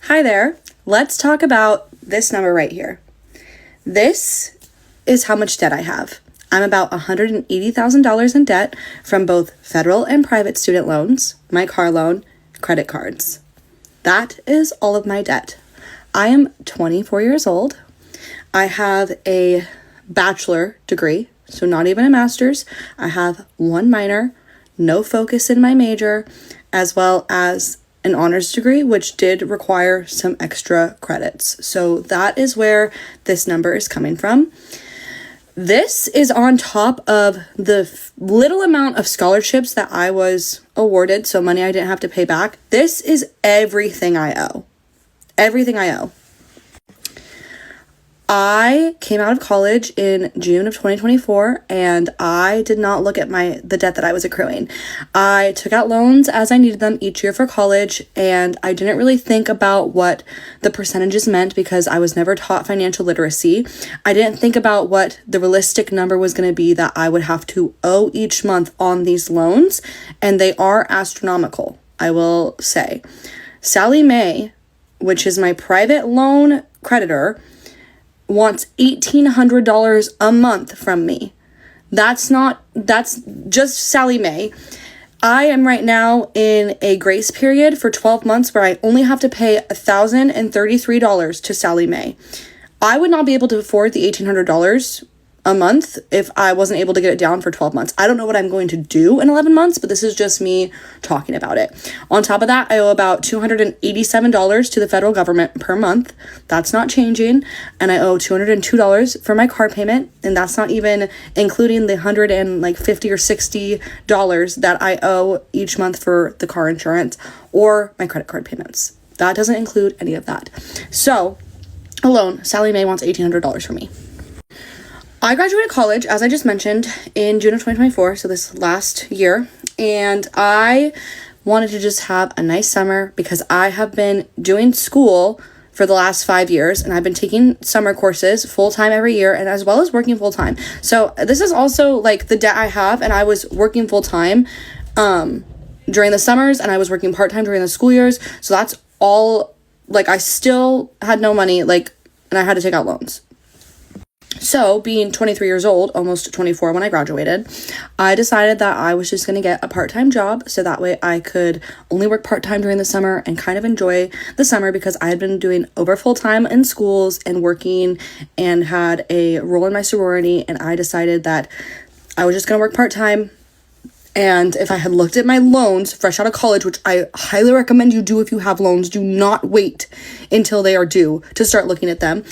Hi there. Let's talk about this number right here. This is how much debt I have. I'm about $180,000 in debt from both federal and private student loans, my car loan, credit cards. That is all of my debt. I am 24 years old. I have a bachelor degree, so not even a master's. I have one minor, no focus in my major, as well as an honors degree, which did require some extra credits. So that is where this number is coming from. This is on top of the little amount of scholarships that I was awarded, so money I didn't have to pay back. This is everything I owe. Everything I owe. I came out of college in June of 2024, and I did not look at the debt that I was accruing. I took out loans as I needed them each year for college, and I didn't really think about what the percentages meant because I was never taught financial literacy. I didn't think about what the realistic number was going to be that I would have to owe each month on these loans, and they are astronomical, I will say. Sallie Mae, which is my private loan creditor, wants $1,800 a month from me. That's just Sallie Mae. I am right now in a grace period for 12 months where I only have to pay $1,033 to Sallie Mae. I would not be able to afford the $1,800 a month if I wasn't able to get it down for 12 months. I don't know what I'm going to do in 11 months, but this is just me talking about it. On top of that, I owe about $287 to the federal government per month. That's not changing. And I owe $202 for my car payment. And that's not even including the $150 or $60 that I owe each month for the car insurance or my credit card payments. That doesn't include any of that. So alone, Sallie Mae wants $1,800 from me. I graduated college, as I just mentioned, in June of 2024, so this last year, and I wanted to just have a nice summer because I have been doing school for the last 5 years, and I've been taking summer courses full-time every year, and as well as working full-time. So this is also like the debt I have, and I was working full-time during the summers, and I was working part-time during the school years, so that's all, I still had no money, and I had to take out loans. So, being 23 years old, almost 24 when I graduated, I decided that I was just going to get a part-time job so that way I could only work part-time during the summer and kind of enjoy the summer because I had been doing over full-time in schools and working and had a role in my sorority, and I decided that I was just going to work part-time. And if I had looked at my loans fresh out of college, which I highly recommend you do if you have loans, do not wait until they are due to start looking at them.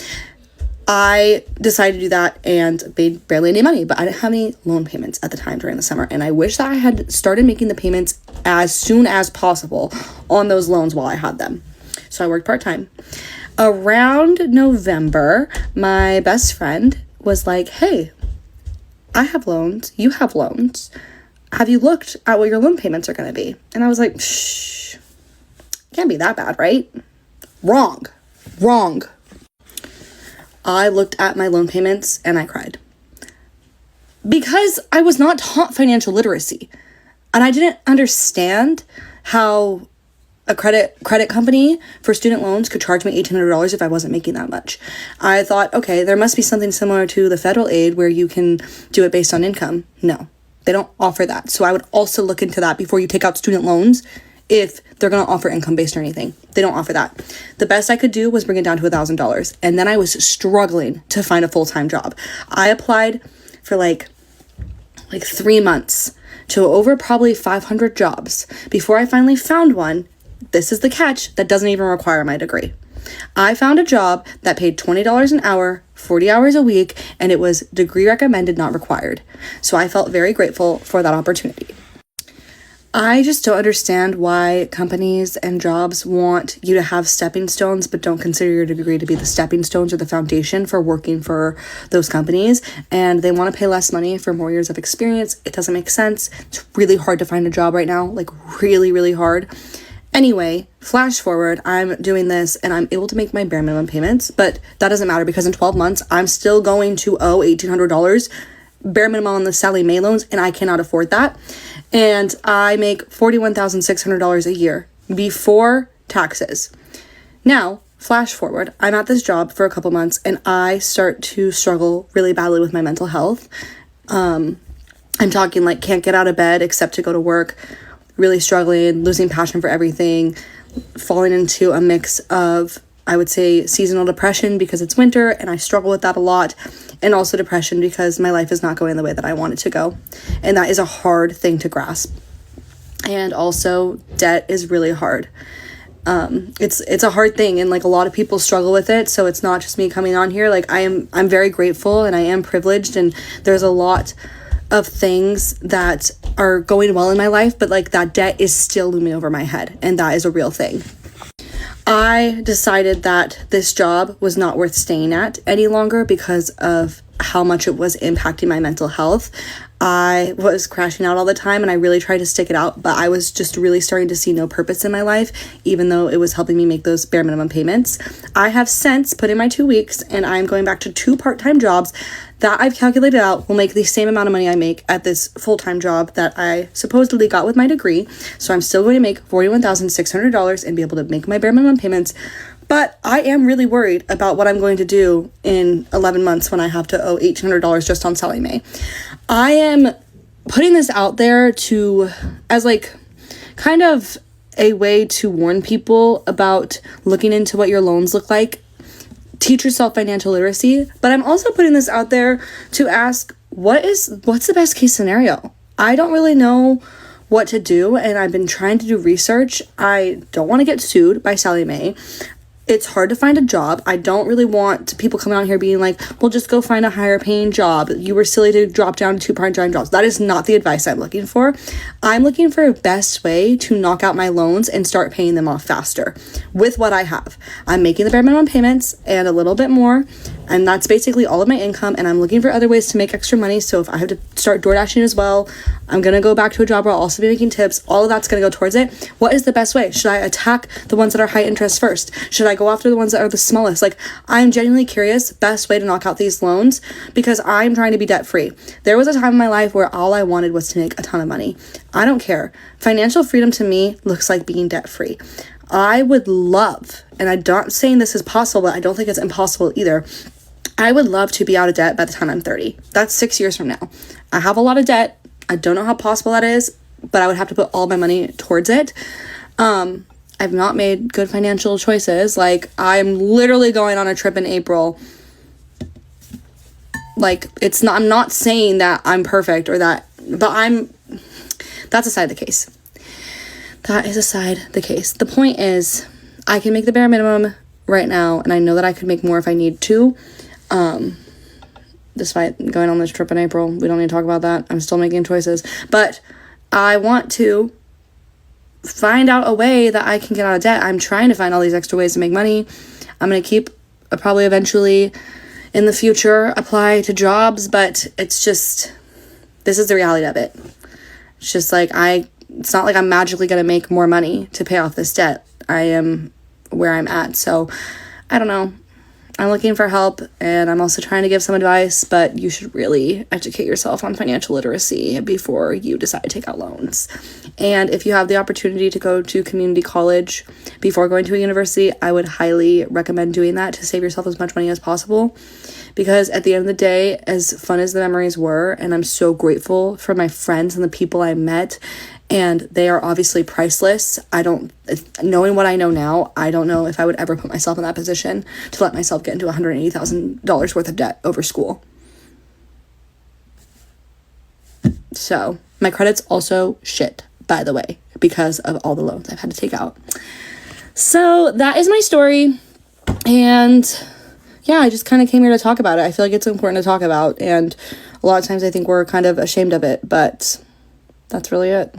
I decided to do that and made barely any money, but I didn't have any loan payments at the time during the summer. And I wish that I had started making the payments as soon as possible on those loans while I had them. So I worked part-time. Around November, my best friend was like, hey, I have loans. You have loans. Have you looked at what your loan payments are going to be? And I was like, shh, can't be that bad, right? Wrong. I looked at my loan payments and I cried because I was not taught financial literacy and I didn't understand how a credit company for student loans could charge me $1,800 if I wasn't making that much. I thought, okay, there must be something similar to the federal aid where you can do it based on income. No, they don't offer that. So I would also look into that before you take out student loans if they're going to offer income-based or anything. They don't offer that. The best I could do was bring it down to $1,000. And then I was struggling to find a full-time job. I applied for like 3 months to over probably 500 jobs before I finally found one. This is the catch, that doesn't even require my degree. I found a job that paid $20 an hour, 40 hours a week, and it was degree recommended, not required. So I felt very grateful for that opportunity. I just don't understand why companies and jobs want you to have stepping stones but don't consider your degree to be the stepping stones or the foundation for working for those companies, and they want to pay less money for more years of experience. It doesn't make sense. It's really hard to find a job right now, really, really hard. Anyway, flash forward, I'm doing this and I'm able to make my bare minimum payments, but that doesn't matter because in 12 months, I'm still going to owe $1,800 bare minimum on the Sallie Mae loans, and I cannot afford that. And I make $41,600 a year before taxes. Now, flash forward, I'm at this job for a couple months and I start to struggle really badly with my mental health. I'm talking like can't get out of bed except to go to work, really struggling, losing passion for everything, falling into a mix of, I would say, seasonal depression because it's winter and I struggle with that a lot, and also depression because my life is not going the way that I want it to go. And that is a hard thing to grasp. And also debt is really hard. It's a hard thing, and like a lot of people struggle with it, so it's not just me coming on here. Like I'm very grateful and I am privileged, and there's a lot of things that are going well in my life, but like that debt is still looming over my head, and that is a real thing. I decided that this job was not worth staying at any longer because of how much it was impacting my mental health. I was crashing out all the time and I really tried to stick it out, but I was just really starting to see no purpose in my life, even though it was helping me make those bare minimum payments. I have since put in my 2 weeks and I'm going back to 2 part-time jobs that I've calculated out will make the same amount of money I make at this full-time job that I supposedly got with my degree. So I'm still going to make $41,600 and be able to make my bare minimum payments. But I am really worried about what I'm going to do in 11 months when I have to owe $1,800 just on Sallie Mae. I am putting this out there as like kind of a way to warn people about looking into what your loans look like. Teach yourself financial literacy, but I'm also putting this out there to ask what's the best case scenario? I don't really know what to do, and I've been trying to do research. I don't want to get sued by Sallie Mae. It's hard to find a job. I don't really want people coming out here being like, well, just go find a higher paying job. You were silly to drop down to 2 part-time jobs. That is not the advice I'm looking for. I'm looking for a best way to knock out my loans and start paying them off faster with what I have. I'm making the bare minimum payments and a little bit more, and that's basically all of my income, and I'm looking for other ways to make extra money. So if I have to start door dashing as well, I'm going to go back to a job where I'll also be making tips. All of that's going to go towards it. What is the best way? Should I attack the ones that are high interest first? Should I go after the ones that are the smallest? Like, I'm genuinely curious, best way to knock out these loans, because I'm trying to be debt free. There was a time in my life where all I wanted was to make a ton of money. I don't care. Financial freedom to me looks like being debt free. I would love, and I'm not saying this is possible, but I don't think it's impossible either. I would love to be out of debt by the time I'm 30. That's 6 years from now. I have a lot of debt. I don't know how possible that is, but I would have to put all my money towards it. I've not made good financial choices. Like, I'm literally going on a trip in April. Like, I'm not saying that I'm perfect or that, but that's aside the case. That is aside the case. The point is, I can make the bare minimum right now, and I know that I could make more if I need to. Despite going on this trip in April, we don't need to talk about that. I'm still making choices, but I want to find out a way that I can get out of debt. I'm trying to find all these extra ways to make money. I'm going to keep probably eventually in the future apply to jobs, but it's just, this is the reality of it. It's just like, it's not like I'm magically going to make more money to pay off this debt. I am where I'm at. So I don't know. I'm looking for help, and I'm also trying to give some advice, but you should really educate yourself on financial literacy before you decide to take out loans. And if you have the opportunity to go to community college before going to a university, I would highly recommend doing that to save yourself as much money as possible. Because at the end of the day, as fun as the memories were, and I'm so grateful for my friends and the people I met, and they are obviously priceless. Knowing what I know now, I don't know if I would ever put myself in that position to let myself get into $180,000 worth of debt over school. So my credit's also shit, by the way, because of all the loans I've had to take out. So that is my story. And yeah, I just kind of came here to talk about it. I feel like it's important to talk about. And a lot of times I think we're kind of ashamed of it, but that's really it.